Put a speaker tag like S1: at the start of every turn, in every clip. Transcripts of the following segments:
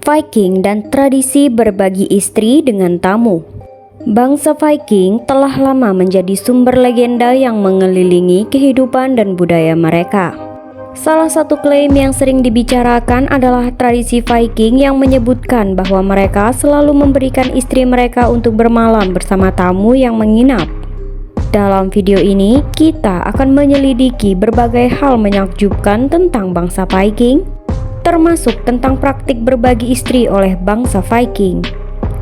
S1: Viking dan tradisi berbagi istri dengan tamu. Bangsa Viking telah lama menjadi sumber legenda yang mengelilingi kehidupan dan budaya mereka. Salah satu klaim yang sering dibicarakan adalah tradisi Viking yang menyebutkan bahwa mereka selalu memberikan istri mereka untuk bermalam bersama tamu yang menginap. Dalam video ini, kita akan menyelidiki berbagai hal menakjubkan tentang bangsa Viking, termasuk tentang praktik berbagi istri oleh bangsa Viking.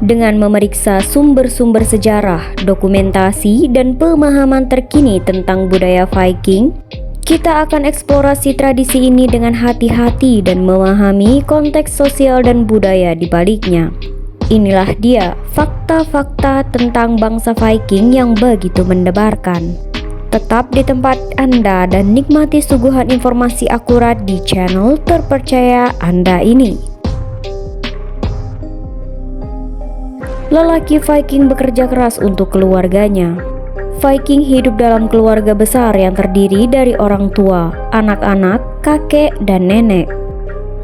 S1: Dengan memeriksa sumber-sumber sejarah, dokumentasi, dan pemahaman terkini tentang budaya Viking, kita akan eksplorasi tradisi ini dengan hati-hati dan memahami konteks sosial dan budaya di baliknya. Inilah dia fakta-fakta tentang bangsa Viking yang begitu mendebarkan. Tetap di tempat Anda dan nikmati suguhan informasi akurat di channel terpercaya Anda ini. Lelaki Viking bekerja keras untuk keluarganya. Viking hidup dalam keluarga besar yang terdiri dari orang tua, anak-anak, kakek, dan nenek.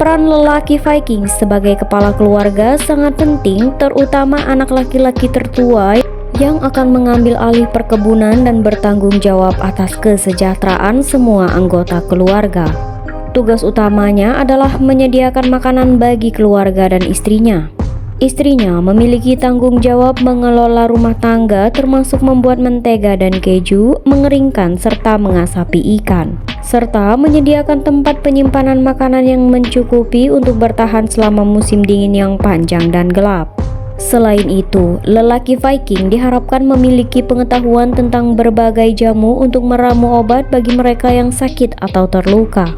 S1: Peran lelaki Viking sebagai kepala keluarga sangat penting, terutama anak laki-laki tertua yang akan mengambil alih perkebunan dan bertanggung jawab atas kesejahteraan semua anggota keluarga. Tugas utamanya adalah menyediakan makanan bagi keluarga dan istrinya. Istrinya memiliki tanggung jawab mengelola rumah tangga, termasuk membuat mentega dan keju, mengeringkan serta mengasapi ikan, serta menyediakan tempat penyimpanan makanan yang mencukupi untuk bertahan selama musim dingin yang panjang dan gelap. Selain itu, lelaki Viking diharapkan memiliki pengetahuan tentang berbagai jamu untuk meramu obat bagi mereka yang sakit atau terluka.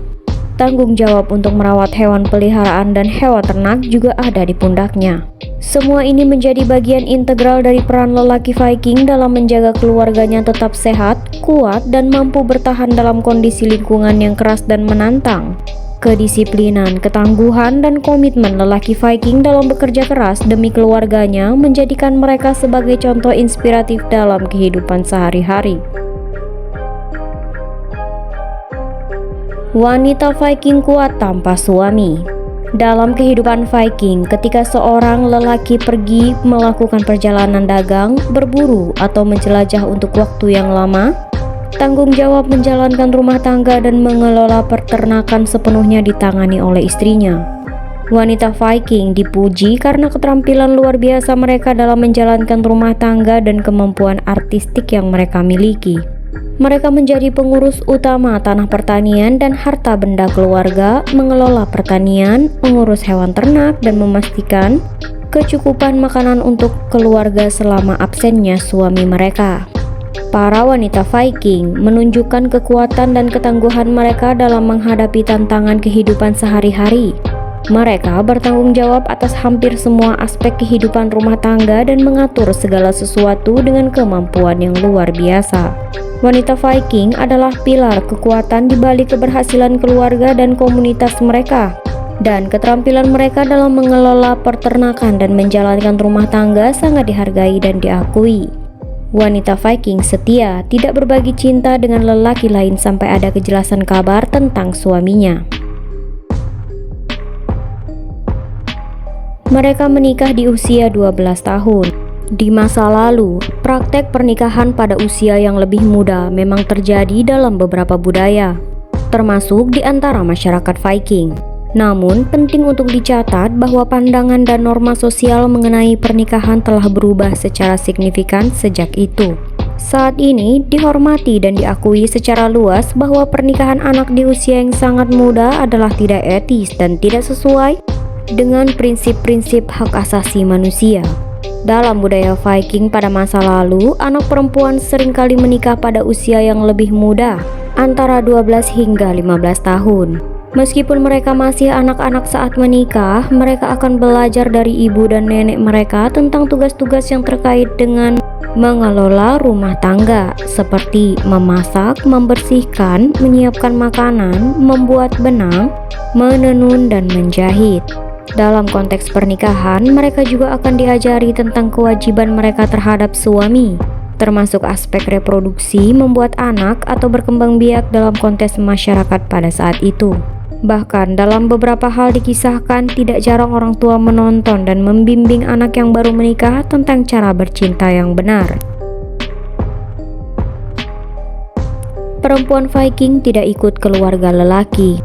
S1: Tanggung jawab untuk merawat hewan peliharaan dan hewan ternak juga ada di pundaknya. Semua ini menjadi bagian integral dari peran lelaki Viking dalam menjaga keluarganya tetap sehat, kuat, dan mampu bertahan dalam kondisi lingkungan yang keras dan menantang. Kedisiplinan, ketangguhan, dan komitmen lelaki Viking dalam bekerja keras demi keluarganya menjadikan mereka sebagai contoh inspiratif dalam kehidupan sehari-hari. Wanita Viking kuat tanpa suami. Dalam kehidupan Viking, ketika seorang lelaki pergi melakukan perjalanan dagang, berburu, atau menjelajah untuk waktu yang lama, tanggung jawab menjalankan rumah tangga dan mengelola peternakan sepenuhnya ditangani oleh istrinya. Wanita Viking dipuji karena keterampilan luar biasa mereka dalam menjalankan rumah tangga dan kemampuan artistik yang mereka miliki. Mereka menjadi pengurus utama tanah pertanian dan harta benda keluarga, mengelola pertanian, mengurus hewan ternak, dan memastikan kecukupan makanan untuk keluarga selama absennya suami mereka. Para wanita Viking menunjukkan kekuatan dan ketangguhan mereka dalam menghadapi tantangan kehidupan sehari-hari. Mereka bertanggung jawab atas hampir semua aspek kehidupan rumah tangga dan mengatur segala sesuatu dengan kemampuan yang luar biasa. Wanita Viking adalah pilar kekuatan di balik keberhasilan keluarga dan komunitas mereka, dan keterampilan mereka dalam mengelola peternakan dan menjalankan rumah tangga sangat dihargai dan diakui. Wanita Viking setia, tidak berbagi cinta dengan lelaki lain sampai ada kejelasan kabar tentang suaminya. Mereka menikah di usia 12 tahun. Di masa lalu, praktek pernikahan pada usia yang lebih muda memang terjadi dalam beberapa budaya, termasuk di antara masyarakat Viking. Namun, penting untuk dicatat bahwa pandangan dan norma sosial mengenai pernikahan telah berubah secara signifikan sejak itu. Saat ini, dihormati dan diakui secara luas bahwa pernikahan anak di usia yang sangat muda adalah tidak etis dan tidak sesuai dengan prinsip-prinsip hak asasi manusia. Dalam budaya Viking pada masa lalu, anak perempuan seringkali menikah pada usia yang lebih muda, antara 12 hingga 15 tahun. Meskipun mereka masih anak-anak saat menikah, mereka akan belajar dari ibu dan nenek mereka tentang tugas-tugas yang terkait dengan mengelola rumah tangga, seperti memasak, membersihkan, menyiapkan makanan, membuat benang, menenun, dan menjahit. Dalam konteks pernikahan, mereka juga akan diajari tentang kewajiban mereka terhadap suami, termasuk aspek reproduksi, membuat anak, atau berkembang biak dalam konteks masyarakat pada saat itu. Bahkan dalam beberapa hal dikisahkan tidak jarang orang tua menonton dan membimbing anak yang baru menikah tentang cara bercinta yang benar. Perempuan Viking tidak ikut keluarga lelaki.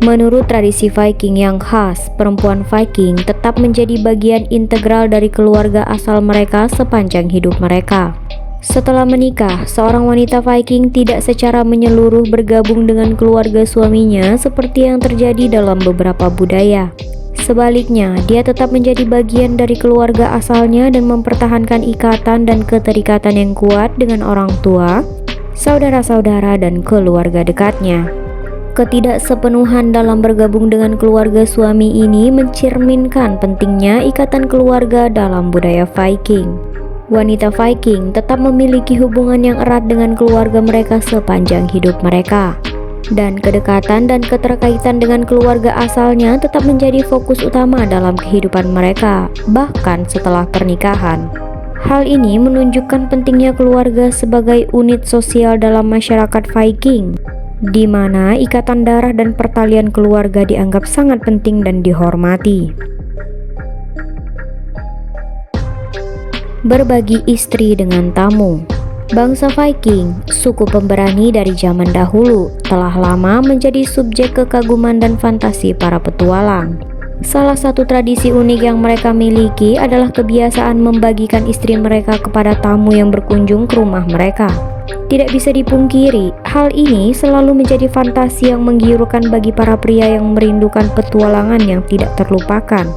S1: Menurut tradisi Viking yang khas, perempuan Viking tetap menjadi bagian integral dari keluarga asal mereka sepanjang hidup mereka. Setelah menikah, seorang wanita Viking tidak secara menyeluruh bergabung dengan keluarga suaminya seperti yang terjadi dalam beberapa budaya. Sebaliknya, dia tetap menjadi bagian dari keluarga asalnya dan mempertahankan ikatan dan keterikatan yang kuat dengan orang tua, saudara-saudara, dan keluarga dekatnya. Ketidaksepenuhan dalam bergabung dengan keluarga suami ini mencerminkan pentingnya ikatan keluarga dalam budaya Viking. Wanita Viking tetap memiliki hubungan yang erat dengan keluarga mereka sepanjang hidup mereka, dan kedekatan dan keterkaitan dengan keluarga asalnya tetap menjadi fokus utama dalam kehidupan mereka, bahkan setelah pernikahan. Hal ini menunjukkan pentingnya keluarga sebagai unit sosial dalam masyarakat Viking, di mana ikatan darah dan pertalian keluarga dianggap sangat penting dan dihormati. Berbagi istri dengan tamu. Bangsa Viking, suku pemberani dari zaman dahulu, telah lama menjadi subjek kekaguman dan fantasi para petualang. Salah satu tradisi unik yang mereka miliki adalah kebiasaan membagikan istri mereka kepada tamu yang berkunjung ke rumah mereka. Tidak bisa dipungkiri, hal ini selalu menjadi fantasi yang menggiurkan bagi para pria yang merindukan petualangan yang tidak terlupakan.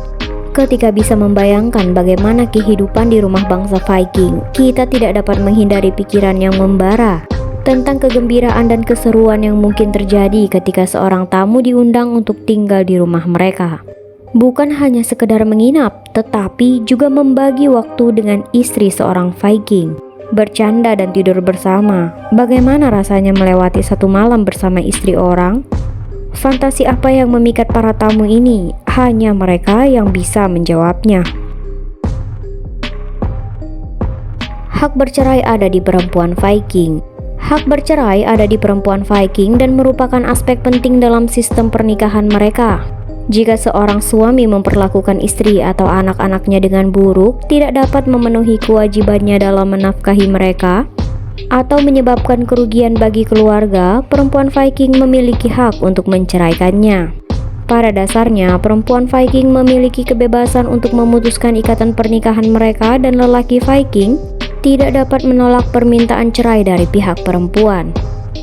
S1: Ketika bisa membayangkan bagaimana kehidupan di rumah bangsa Viking, kita tidak dapat menghindari pikiran yang membara tentang kegembiraan dan keseruan yang mungkin terjadi ketika seorang tamu diundang untuk tinggal di rumah mereka. Bukan hanya sekedar menginap, tetapi juga membagi waktu dengan istri seorang Viking, bercanda dan tidur bersama. Bagaimana rasanya melewati satu malam bersama istri orang? Fantasi apa yang memikat para tamu ini? Hanya mereka yang bisa menjawabnya. Hak bercerai ada di perempuan Viking. Hak bercerai ada di perempuan Viking dan merupakan aspek penting dalam sistem pernikahan mereka. Jika seorang suami memperlakukan istri atau anak-anaknya dengan buruk, tidak dapat memenuhi kewajibannya dalam menafkahi mereka, atau menyebabkan kerugian bagi keluarga, perempuan Viking memiliki hak untuk menceraikannya. Pada dasarnya, perempuan Viking memiliki kebebasan untuk memutuskan ikatan pernikahan mereka dan lelaki Viking tidak dapat menolak permintaan cerai dari pihak perempuan.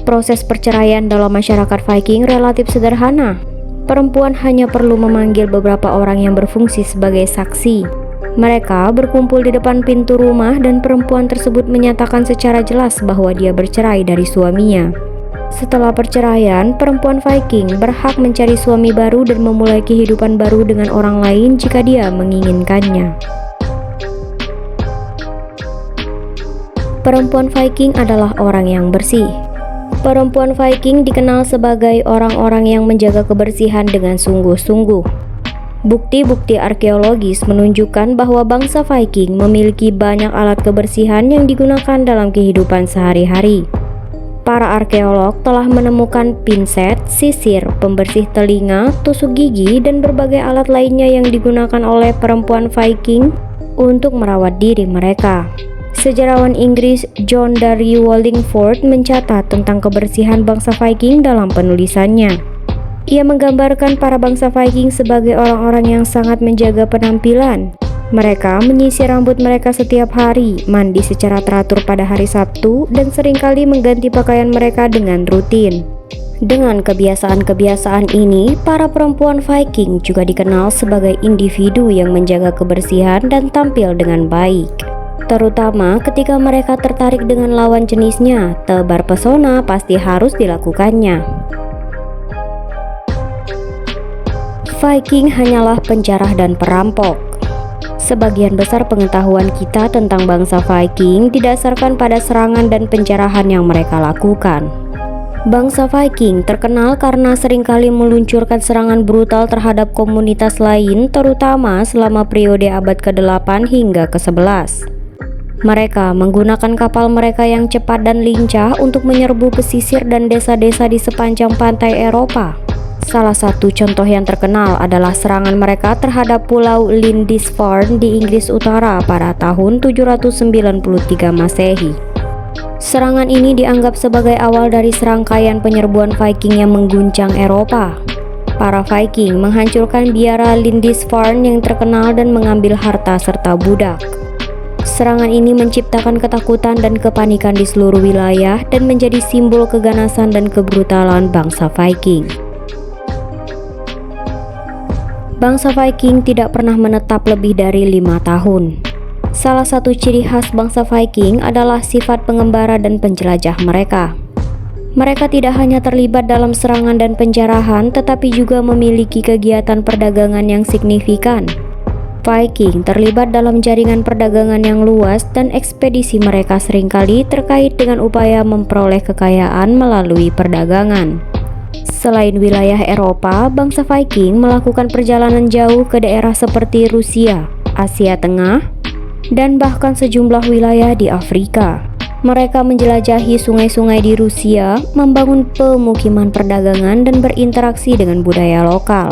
S1: Proses perceraian dalam masyarakat Viking relatif sederhana. Perempuan hanya perlu memanggil beberapa orang yang berfungsi sebagai saksi. Mereka berkumpul di depan pintu rumah dan perempuan tersebut menyatakan secara jelas bahwa dia bercerai dari suaminya. Setelah perceraian, perempuan Viking berhak mencari suami baru dan memulai kehidupan baru dengan orang lain jika dia menginginkannya. Perempuan Viking adalah orang yang bersih. Perempuan Viking dikenal sebagai orang-orang yang menjaga kebersihan dengan sungguh-sungguh. Bukti-bukti arkeologis menunjukkan bahwa bangsa Viking memiliki banyak alat kebersihan yang digunakan dalam kehidupan sehari-hari. Para arkeolog telah menemukan pinset, sisir, pembersih telinga, tusuk gigi, dan berbagai alat lainnya yang digunakan oleh perempuan Viking untuk merawat diri mereka. Sejarawan Inggris John Dari Wallingford mencatat tentang kebersihan bangsa Viking dalam penulisannya. Ia menggambarkan para bangsa Viking sebagai orang-orang yang sangat menjaga penampilan. Mereka menyisir rambut mereka setiap hari, mandi secara teratur pada hari Sabtu, dan seringkali mengganti pakaian mereka dengan rutin. Dengan kebiasaan-kebiasaan ini, para perempuan Viking juga dikenal sebagai individu yang menjaga kebersihan dan tampil dengan baik. Terutama ketika mereka tertarik dengan lawan jenisnya, tebar pesona pasti harus dilakukannya. Viking hanyalah penjarah dan perampok. Sebagian besar pengetahuan kita tentang bangsa Viking didasarkan pada serangan dan penjarahan yang mereka lakukan. Bangsa Viking terkenal karena seringkali meluncurkan serangan brutal terhadap komunitas lain, terutama selama periode abad ke-8 hingga ke-11. Mereka menggunakan kapal mereka yang cepat dan lincah untuk menyerbu pesisir dan desa-desa di sepanjang pantai Eropa. Salah satu contoh yang terkenal adalah serangan mereka terhadap Pulau Lindisfarne di Inggris Utara pada tahun 793 Masehi. Serangan ini dianggap sebagai awal dari serangkaian penyerbuan Viking yang mengguncang Eropa. Para Viking menghancurkan biara Lindisfarne yang terkenal dan mengambil harta serta budak. Serangan ini menciptakan ketakutan dan kepanikan di seluruh wilayah dan menjadi simbol keganasan dan kebrutalan bangsa Viking. Bangsa Viking tidak pernah menetap lebih dari 5 tahun. Salah satu ciri khas bangsa Viking adalah sifat pengembara dan penjelajah mereka. Mereka tidak hanya terlibat dalam serangan dan penjarahan, tetapi juga memiliki kegiatan perdagangan yang signifikan. Viking terlibat dalam jaringan perdagangan yang luas dan ekspedisi mereka seringkali terkait dengan upaya memperoleh kekayaan melalui perdagangan. Selain wilayah Eropa, bangsa Viking melakukan perjalanan jauh ke daerah seperti Rusia, Asia Tengah, dan bahkan sejumlah wilayah di Afrika. Mereka menjelajahi sungai-sungai di Rusia, membangun pemukiman perdagangan dan berinteraksi dengan budaya lokal.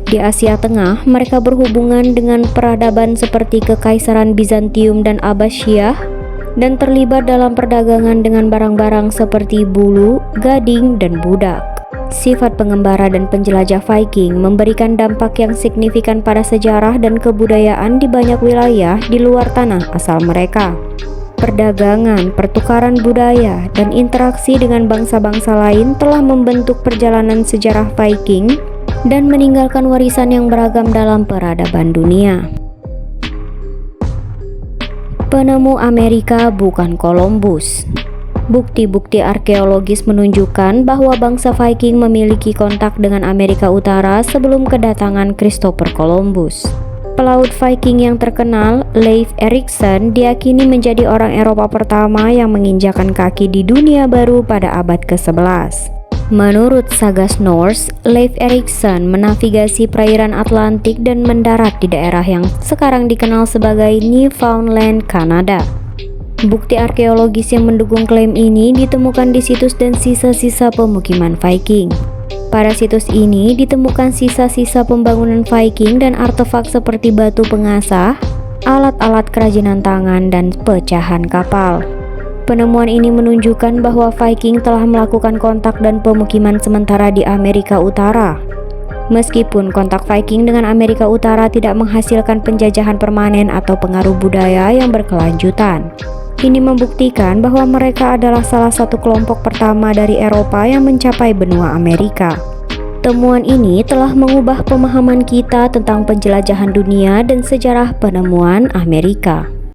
S1: Di Asia Tengah, mereka berhubungan dengan peradaban seperti Kekaisaran Bizantium dan Abbasiyah, dan terlibat dalam perdagangan dengan barang-barang seperti bulu, gading, dan budak. Sifat pengembara dan penjelajah Viking memberikan dampak yang signifikan pada sejarah dan kebudayaan di banyak wilayah di luar tanah asal mereka. Perdagangan, pertukaran budaya, dan interaksi dengan bangsa-bangsa lain telah membentuk perjalanan sejarah Viking dan meninggalkan warisan yang beragam dalam peradaban dunia. Penemu Amerika bukan Columbus. Bukti-bukti arkeologis menunjukkan bahwa bangsa Viking memiliki kontak dengan Amerika Utara sebelum kedatangan Christopher Columbus. Pelaut Viking yang terkenal, Leif Erikson, diyakini menjadi orang Eropa pertama yang menginjakan kaki di dunia baru pada abad ke-11. Menurut sagas Norse, Leif Erikson menavigasi perairan Atlantik dan mendarat di daerah yang sekarang dikenal sebagai Newfoundland, Kanada. Bukti arkeologis yang mendukung klaim ini ditemukan di situs dan sisa-sisa pemukiman Viking. Pada situs ini ditemukan sisa-sisa pembangunan Viking dan artefak seperti batu pengasah, alat-alat kerajinan tangan, dan pecahan kapal. Penemuan ini menunjukkan bahwa Viking telah melakukan kontak dan pemukiman sementara di Amerika Utara. Meskipun kontak Viking dengan Amerika Utara tidak menghasilkan penjajahan permanen atau pengaruh budaya yang berkelanjutan, ini membuktikan bahwa mereka adalah salah satu kelompok pertama dari Eropa yang mencapai benua Amerika. Temuan ini telah mengubah pemahaman kita tentang penjelajahan dunia dan sejarah penemuan Amerika.